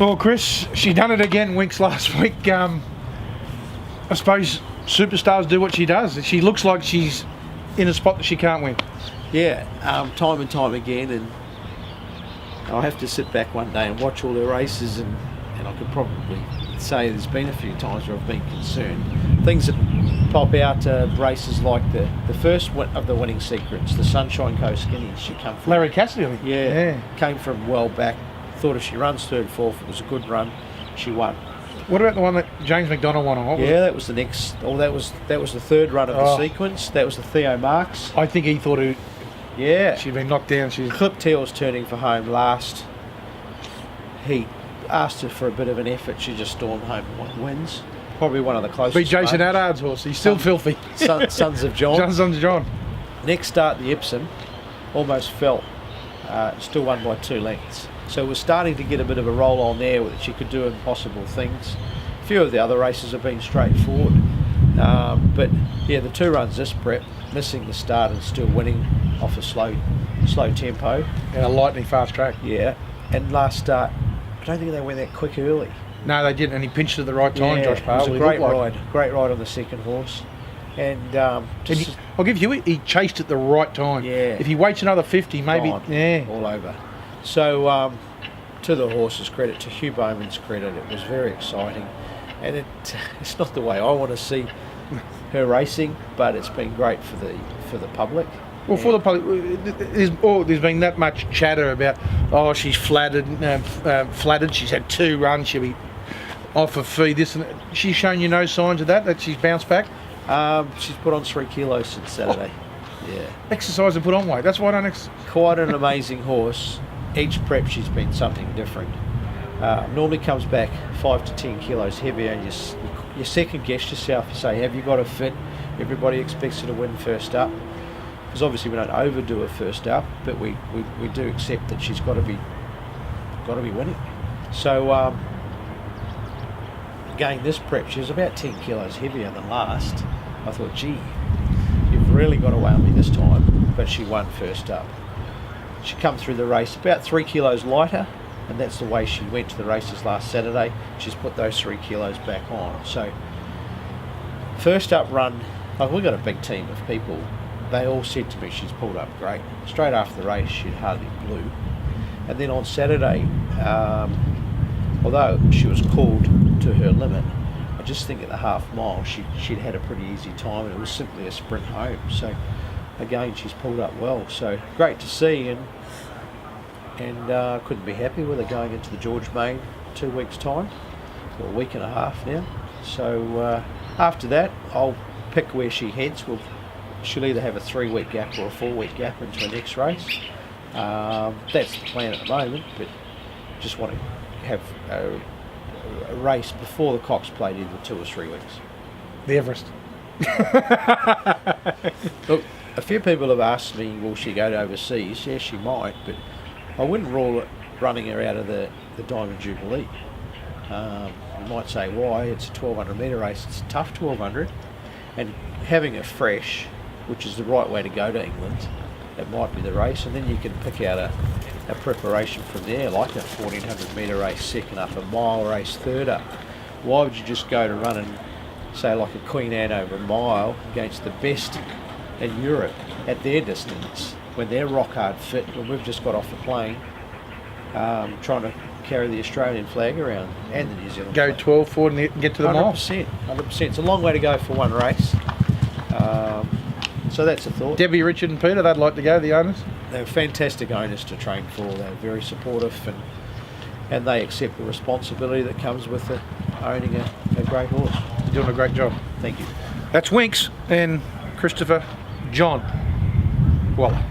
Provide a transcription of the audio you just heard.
Well, Chris, she done it again, WINX, last week. I suppose superstars do what she does. She looks like she's in a spot that she can't win. Yeah, time and time again, and I'll have to sit back one day and watch all her races, and I could probably say there's been a few times where I've been concerned. Things that pop out races like the first of the winning secrets, the Sunshine Coast Skinny. She come from Larry Cassidy, I think. Yeah, came from well back. Thought if she runs third, fourth, it was a good run. She won. What about the one that James McDonald won on? What was it? That was the next. Oh, that was the third run of the sequence. That was the Theo Marks. I think he thought she'd been knocked down. Clipped heels turning for home last. He asked her for a bit of an effort. She just stormed home and wins. Probably one of the closest. Beat Jason Addard's horse. He's still filthy. Sons of John. Sons of John. Next start, the Epsom, almost fell. Still won by 2 lengths. So we're starting to get a bit of a roll on there that she could do impossible things. A few of the other races have been straightforward. But yeah, the 2 runs this prep, missing the start and still winning off a slow tempo. And a lightning fast track. Yeah. And last start, I don't think they went that quick early. No, they didn't, and he pinched at the right time, Yeah, Josh Parle. it was a great ride on the second horse. And I'll give you it, he chased at the right time. Yeah. If he waits another 50, maybe. Yeah. All over. So, to the horse's credit, to Hugh Bowman's credit, it was very exciting. And it's not the way I want to see her racing, but it's been great for the public. Well, for the public, there's been that much chatter about, she's flattered. She's had 2 runs. She'll be off her feed. This and that. She's shown you no signs of that she's bounced back. She's put on 3 kilos since Saturday. Yeah. Exercise and put on weight. That's why I don't. Quite an amazing horse. Each prep she's been something different. Normally comes back 5 to 10 kilos heavier, and you second guess yourself. You say, have you got a fit? Everybody expects her to win first up. Because obviously we don't overdo her first up, but we do accept that she's got to be winning. So again, this prep she was about 10 kilos heavier than last. I thought, gee, you've really got away on me this time. But she won first up. She come through the race about 3 kilos lighter, and that's the way she went to the races last Saturday. She's put those 3 kilos back on. So first up run, we've got a big team of people. They all said to me she's pulled up great. Straight after the race, she'd hardly blew. And then on Saturday, although she was called to her limit, I just think at the half mile she'd had a pretty easy time, and it was simply a sprint home. So again, she's pulled up well. So great to see, and couldn't be happy with her going into the George Main 2 weeks' time, or a week and a half now. So after that, I'll pick where she heads. She'll either have a 3-week gap or a 4-week gap into her next race. That's the plan at the moment, but just want to have a race before the Cox Plate in 2 or 3 weeks. The Everest. Look, a few people have asked me, will she go to overseas? Yes, she might, but I wouldn't rule it running her out of the Diamond Jubilee. You might say, why? It's a 1,200 metre race. It's a tough 1,200, and having her fresh, which is the right way to go to England, it might be the race, and then you can pick out a preparation from there, like a 1,400 metre race second up, a mile race third up. Why would you just go to run and say like a Queen Anne over a mile against the best in Europe at their distance when they're rock hard fit, when we've just got off the plane trying to carry the Australian flag around and the New Zealand Go flag. 12 forward and get to the mile. 100%. It's a long way to go for one race. So that's a thought. Debbie, Richard and Peter, they'd like to go, the owners. They're fantastic owners to train for. They're very supportive, and they accept the responsibility that comes with owning a great horse. You're doing a great job. Thank you. That's WINX and Christopher John Waller.